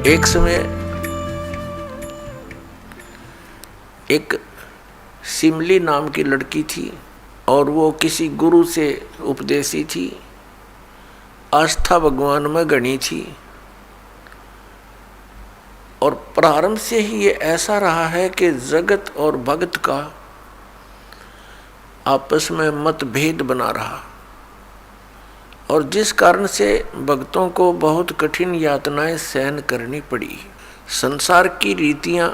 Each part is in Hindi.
एक समय एक सिमली नाम की लड़की थी और वो किसी गुरु से उपदेशी थी, आस्था भगवान में गणी थी। और प्रारंभ से ही ये ऐसा रहा है कि जगत और भगत का आपस में मतभेद बना रहा, और जिस कारण से भक्तों को बहुत कठिन यातनाएं सहन करनी पड़ी। संसार की रीतियां,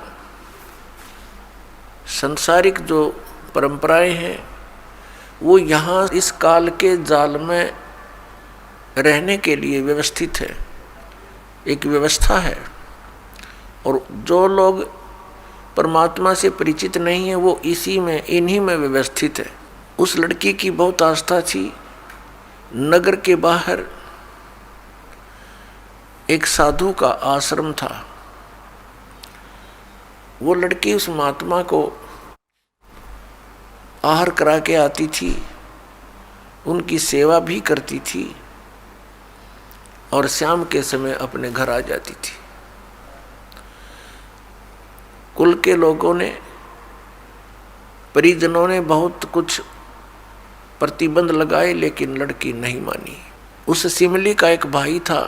सांसारिक जो परंपराएं हैं, वो यहाँ इस काल के जाल में रहने के लिए व्यवस्थित है, एक व्यवस्था है। और जो लोग परमात्मा से परिचित नहीं है वो इसी में, इन्हीं में व्यवस्थित है। उस लड़की की बहुत आस्था थी। नगर के बाहर एक साधु का आश्रम था। वो लड़की उस महात्मा को आहार करा के आती थी, उनकी सेवा भी करती थी और शाम के समय अपने घर आ जाती थी। कुल के लोगों ने, परिजनों ने बहुत कुछ प्रतिबंध लगाए, लेकिन लड़की नहीं मानी। उस सिमली का एक भाई था,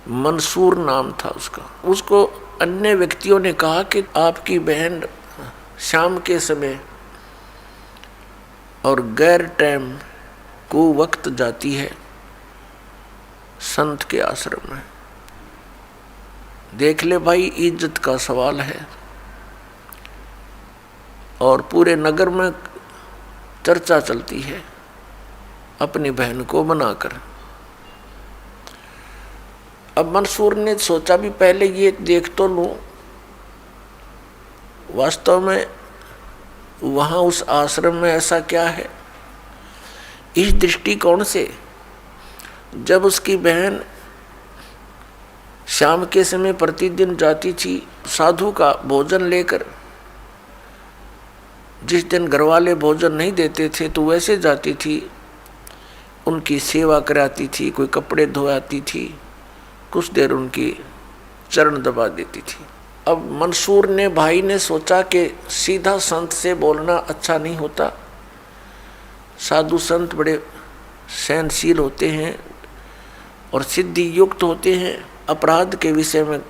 मंसूर नाम था उसका। उसको अन्य व्यक्तियों ने कहा कि आपकी बहन शाम के समय और गैर टाइम को वक्त जाती है संत के आश्रम में। देख ले भाई, इज्जत का सवाल है और पूरे नगर में चर्चा चलती है अपनी बहन को मनाकर। अब मंसूर ने सोचा भी पहले ये देख तो लूं, वास्तव में वहां उस आश्रम में ऐसा क्या है। इस दृष्टिकोण से जब उसकी बहन शाम के समय प्रतिदिन जाती थी साधु का भोजन लेकर, जिस दिन घरवाले भोजन नहीं देते थे तो वैसे जाती थी, उनकी सेवा कराती थी, कोई कपड़े धोआती थी, कुछ देर उनकी चरण दबा देती थी। अब मंसूर ने, भाई ने सोचा कि सीधा संत से बोलना अच्छा नहीं होता। साधु संत बड़े सहनशील होते हैं और सिद्धि युक्त होते हैं। अपराध के विषय में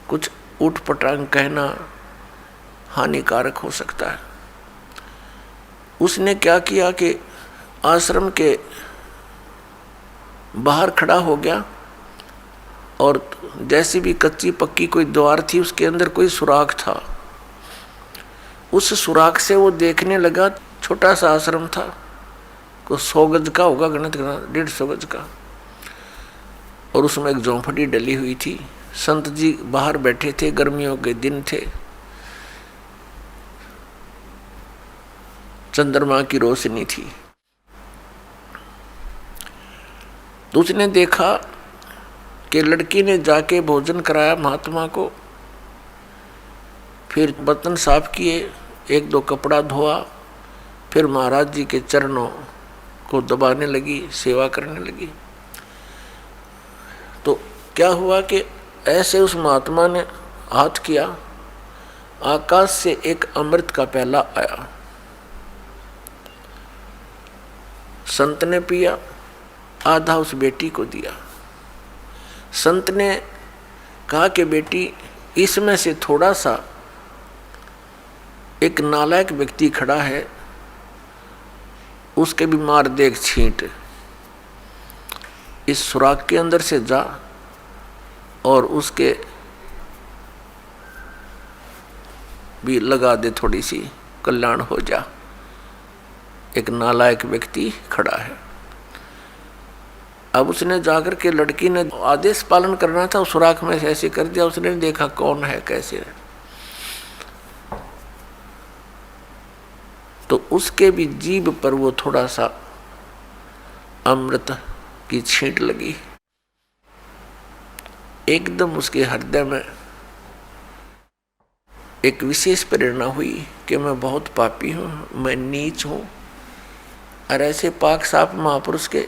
कुछ उठपटांग कहना हानिकारक हो सकता है। उसने क्या किया कि आश्रम के बाहर खड़ा हो गया और जैसी भी कच्ची पक्की कोई द्वार थी उसके अंदर कोई सुराख था। उस सुराख से वो देखने लगा। छोटा सा आश्रम था, को 100 गज का होगा, गणित करना 150 गज का, और उसमें एक झोंपड़ी डली हुई थी। संत जी बाहर बैठे थे, गर्मियों के दिन थे, चंद्रमा की रोशनी थी। तो उसने देखा कि लड़की ने जाके भोजन कराया महात्मा को, फिर बर्तन साफ किए, 1-2 कपड़ा धोआ, फिर महाराज जी के चरणों को दबाने लगी, सेवा करने लगी। तो क्या हुआ कि ऐसे उस महात्मा ने हाथ किया, आकाश से एक अमृत का प्याला आया। संत ने पिया, आधा उस बेटी को दिया। संत ने कहा कि बेटी, इसमें से थोड़ा सा एक नालायक व्यक्ति खड़ा है, उसके भी मार देख छींट, इस सुराख के अंदर से जा और उसके भी लगा दे, थोड़ी सी कल्याण हो जा। एक नालायक व्यक्ति खड़ा है। अब उसने जाकर के, लड़की ने आदेश पालन करना था, उस सुराख में से ऐसे कर दिया। उसने देखा कौन है, कैसे है, तो उसके भी जीभ पर वो थोड़ा सा अमृत की छींट लगी। एकदम उसके हृदय में एक विशेष प्रेरणा हुई कि मैं बहुत पापी हूँ, मैं नीच हूँ, और ऐसे पाक साफ महापुरुष के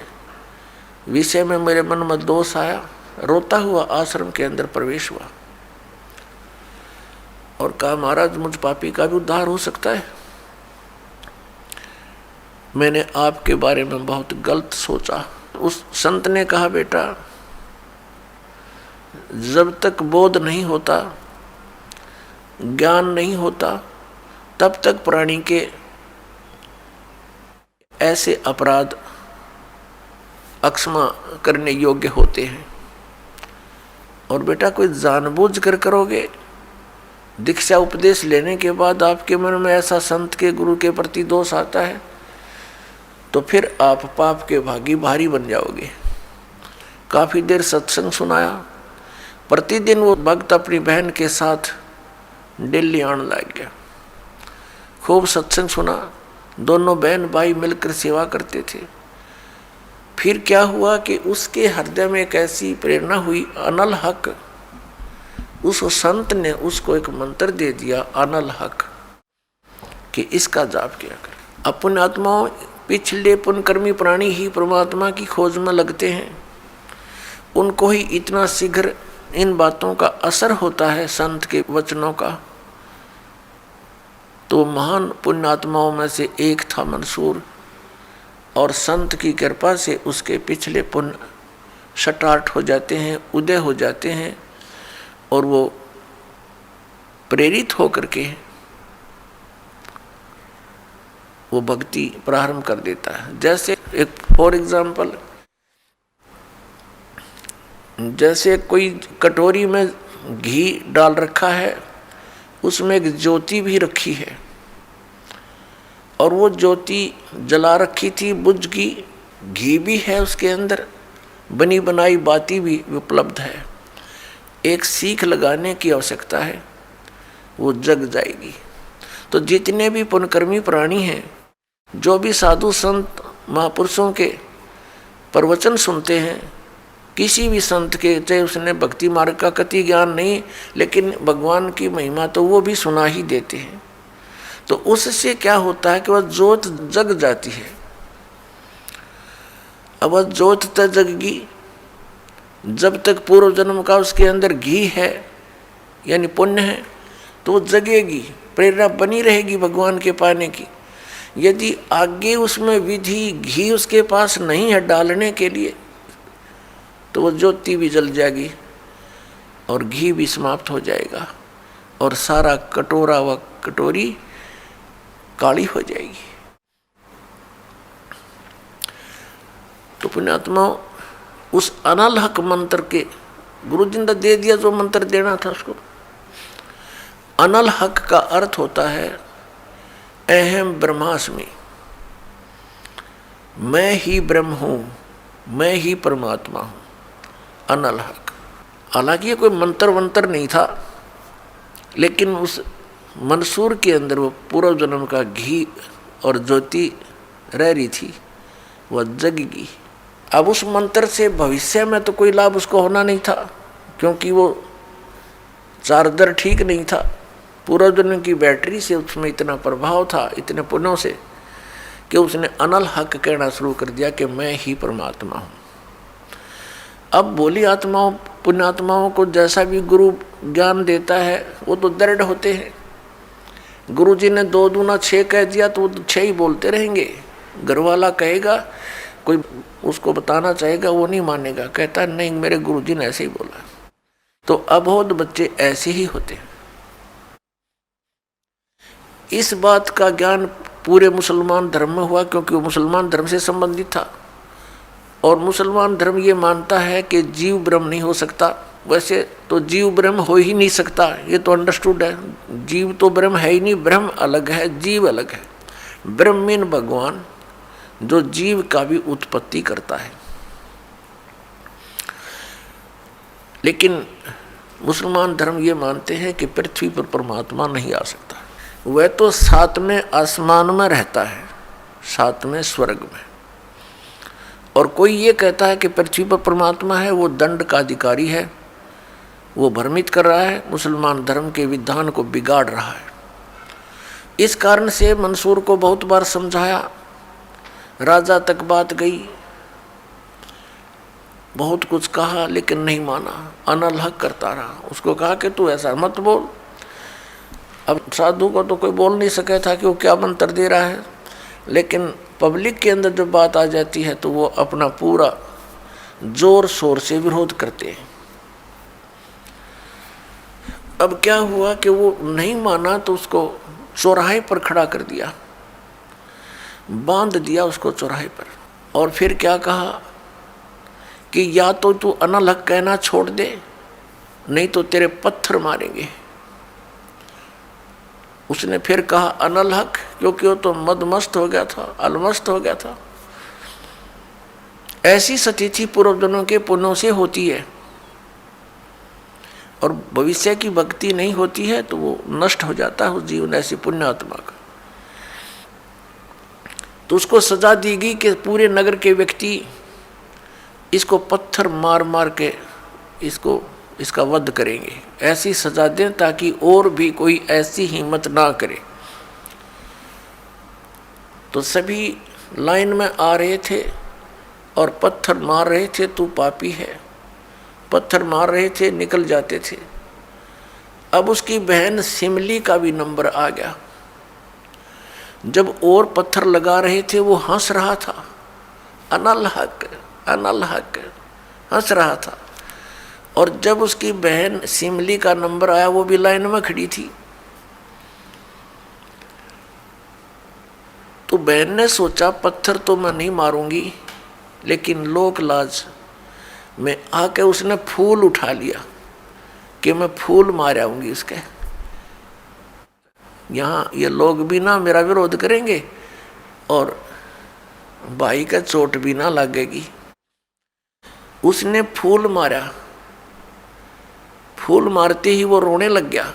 विषय में मेरे मन में दोष आया रोता हुआ आश्रम के अंदर प्रवेश हुआ और कहा, महाराज मुझ पापी का भी उद्धार हो सकता है। मैंने आपके बारे में बहुत गलत सोचा। उस संत ने कहा, बेटा जब तक बोध नहीं होता, ज्ञान नहीं होता, तब तक प्राणी के ऐसे अपराध अक्षमा करने योग्य होते हैं। और बेटा कोई जानबूझ कर करोगे, दीक्षा उपदेश लेने के बाद आपके मन में ऐसा संत के गुरु के प्रति दोष आता है तो फिर आप पाप के भारी बन जाओगे। काफ़ी देर सत्संग सुनाया। प्रतिदिन वो भक्त अपनी बहन के साथ दिल्ली आने लग गया। खूब सत्संग सुना, दोनों बहन भाई मिलकर सेवा करते थे। फिर क्या हुआ कि उसके हृदय में एक ऐसी प्रेरणा हुई, अनल हक। उस संत ने उसको एक मंत्र दे दिया, अनल हक, कि इसका जाप किया कर। अपने आत्माओं पिछले पुण्यकर्मी प्राणी ही परमात्मा की खोज में लगते हैं। उनको ही इतना शीघ्र इन बातों का असर होता है, संत के वचनों का। तो महान पुण्यात्माओं में से एक था मंसूर, और संत की कृपा से उसके पिछले पुण्य स्टार्ट हो जाते हैं, उदय हो जाते हैं, और वो प्रेरित होकर के वो भक्ति प्रारंभ कर देता है। जैसे एक फॉर एग्जाम्पल, जैसे कोई कटोरी में घी डाल रखा है, उसमें एक ज्योति भी रखी है, और वो ज्योति जला रखी थी, बुझ गई, घी भी है उसके अंदर, बनी बनाई बाती भी उपलब्ध है। एक सीख लगाने की आवश्यकता है, वो जग जाएगी। तो जितने भी पुण्यकर्मी प्राणी हैं, जो भी साधु संत महापुरुषों के प्रवचन सुनते हैं, किसी भी संत के, चाहे उसने भक्ति मार्ग का कति ज्ञान नहीं, लेकिन भगवान की महिमा तो वो भी सुना ही देते हैं। तो उससे क्या होता है कि वह ज्योत जग जाती है। अब वह ज्योत तक जगगी, जब तक पूर्व जन्म का उसके अंदर घी है यानी पुण्य है, तो वो जगेगी, प्रेरणा बनी रहेगी भगवान के पाने की। यदि आगे उसमें विधि घी उसके पास नहीं है डालने के लिए, तो वो ज्योति भी जल जाएगी और घी भी समाप्त हो जाएगा, और सारा कटोरा व कटोरी काली हो जाएगी। तो पुण्यात्मा, उस अनल हक मंत्र के गुरु जी ने दे दिया जो मंत्र देना था उसको। अनल हक का अर्थ होता है अहम ब्रह्मास्मि, मैं ही ब्रह्म हूँ, मैं ही परमात्मा हूँ, अनल हक। हालांकि ये कोई मंत्र वंत्र नहीं था, लेकिन उस मंसूर के अंदर वो पूर्व जन्म का घी और ज्योति रह रही थी, वह जगेगी। अब उस मंत्र से भविष्य में तो कोई लाभ उसको होना नहीं था, क्योंकि वो चार्जर ठीक नहीं था। पूर्व जन्म की बैटरी से उसमें इतना प्रभाव था, इतने पुण्यों से, कि उसने अनल हक कहना शुरू कर दिया कि मैं ही परमात्मा हूँ। अब भोली आत्माओं पुण्यात्माओं को जैसा भी गुरु ज्ञान देता है, वो तो दृढ़ होते हैं। गुरु जी ने 2 दूना 6 कह दिया तो वो 6 ही बोलते रहेंगे। घर वाला कहेगा, कोई उसको बताना चाहेगा, वो नहीं मानेगा, कहता नहीं मेरे गुरु जी ने ऐसे ही बोला। तो अबोध बच्चे ऐसे ही होते हैं। इस बात का ज्ञान पूरे मुसलमान धर्म में हुआ, क्योंकि वो मुसलमान धर्म से संबंधित था, और मुसलमान धर्म ये मानता है कि जीव ब्रह्म नहीं हो सकता। वैसे तो जीव ब्रह्म हो ही नहीं सकता, ये तो अंडरस्टूड है। जीव तो ब्रह्म है ही नहीं, ब्रह्म अलग है, जीव अलग है। ब्रह्म मीन भगवान, जो जीव का भी उत्पत्ति करता है। लेकिन मुसलमान धर्म ये मानते हैं कि पृथ्वी पर परमात्मा नहीं आ सकता। वह तो 7वें आसमान में रहता है, 7वें स्वर्ग में। और कोई ये कहता है कि पृथ्वी पर परमात्मा है, वो दंड का अधिकारी है, वो भ्रमित कर रहा है, मुसलमान धर्म के विधान को बिगाड़ रहा है। इस कारण से मंसूर को बहुत बार समझाया, राजा तक बात गई, बहुत कुछ कहा लेकिन नहीं माना, अनलहक करता रहा। उसको कहा कि तू ऐसा मत बोल। अब साधु को तो कोई बोल नहीं सके था कि वो क्या मंत्र दे रहा है, लेकिन पब्लिक के अंदर जब बात आ जाती है तो वो अपना पूरा जोर शोर से विरोध करते हैं। अब क्या हुआ कि वो नहीं माना तो उसको चौराहे पर खड़ा कर दिया, बांध दिया उसको चौराहे पर। और फिर क्या कहा कि या तो तू अनलहक कहना छोड़ दे, नहीं तो तेरे पत्थर मारेंगे। उसने फिर कहा अनलहक, क्योंकि वो तो मदमस्त हो गया था, अलमस्त हो गया था। ऐसी स्थिति पूर्वजनों के पुण्यों से होती है, और भविष्य की भक्ति नहीं होती है तो वो नष्ट हो जाता है उस जीवन ऐसी पुण्यात्मा का। तो उसको सजा दी गई कि पूरे नगर के व्यक्ति इसको पत्थर मार मार के इसका वध करेंगे। ऐसी सजा दें ताकि और भी कोई ऐसी हिम्मत ना करे। तो सभी लाइन में आ रहे थे और पत्थर मार रहे थे, तू पापी है, पत्थर मार रहे थे, निकल जाते थे। अब उसकी बहन सिमली का भी नंबर आ गया। जब और पत्थर लगा रहे थे वो हंस रहा था, अनलहक अनलहक हंस रहा था। और जब उसकी बहन सिमली का नंबर आया वो भी लाइन में खड़ी थी। तो बहन ने सोचा पत्थर तो मैं नहीं मारूंगी, लेकिन लोक लाज में आके उसने फूल उठा लिया कि मैं फूल मार आऊंगी उसके। यहाँ ये लोग भी ना मेरा विरोध करेंगे और भाई का चोट भी ना लगेगी। उसने फूल मारा, फूल मारते ही वो रोने लग गया,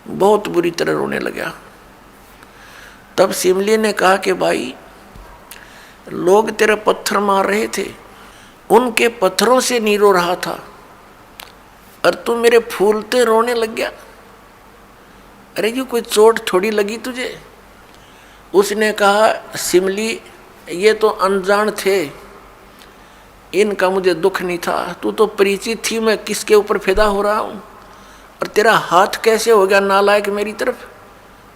बहुत बुरी तरह रोने लगा। तब सिमली ने कहा कि भाई लोग तेरे पत्थर मार रहे थे, उनके पत्थरों से नहीं रो रहा था, और तू मेरे फूलते रोने लग गया। अरे ये कोई चोट थोड़ी लगी तुझे? उसने कहा सिमली ये तो अनजान थे, इनका मुझे दुख नहीं था, तू तो परिचित थी मैं किसके ऊपर फिदा हो रहा हूँ। और तेरा हाथ कैसे हो गया नालायक मेरी तरफ?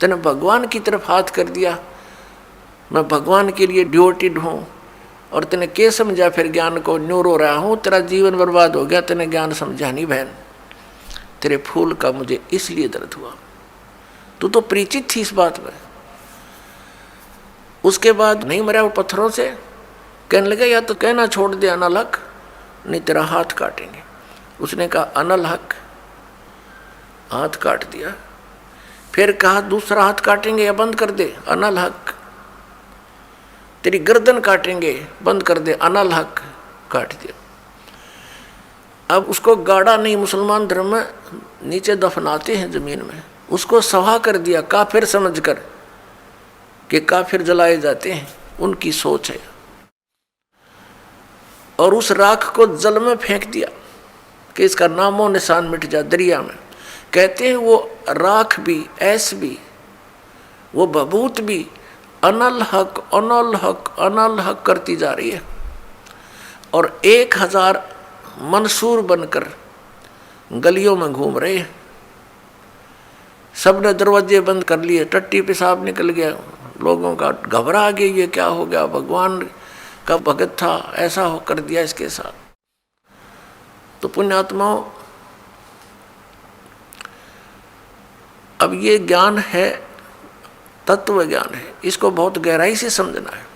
तूने भगवान की तरफ हाथ कर दिया, मैं भगवान के लिए ड्यूटिड हूँ, और तूने क्या समझा फिर ज्ञान को? न्यू रो रहा हूँ, तेरा जीवन बर्बाद हो गया, तूने ज्ञान समझा नहीं बहन। तेरे फूल का मुझे इसलिए दर्द हुआ, तू तो परिचित थी इस बात में। उसके बाद नहीं मरा वो पत्थरों से, कहने लगा या तो कहना छोड़ दे अनलहक, नहीं तेरा हाथ काटेंगे। उसने कहा अनलहक, हाथ काट दिया। फिर कहा दूसरा हाथ काटेंगे या बंद कर दे, अनलहक। तेरी गर्दन काटेंगे, बंद कर दे, अनलहक, काट दिया। अब उसको गाड़ा नहीं, मुसलमान धर्म में नीचे दफनाते हैं जमीन में, उसको सवा कर दिया काफिर समझकर कि काफिर जलाए जाते हैं, उनकी सोच है। और उस राख को जल में फेंक दिया कि इसका नामो निशान मिट जाए दरिया में। कहते हैं वो राख भी, ऐस भी, वो बबूत भी अनलहक अनलहक अनलहक करती जा रही है। और 1000 मंसूर बनकर गलियों में घूम रहे हैं। सबने दरवाजे बंद कर लिए, टट्टी पेशाब निकल गया, लोगों का घबरा गया, ये क्या हो गया, भगवान का भगत था, ऐसा हो कर दिया इसके साथ। तो पुण्यात्माओं, अब ये ज्ञान है, तत्व ज्ञान है, इसको बहुत गहराई से समझना है।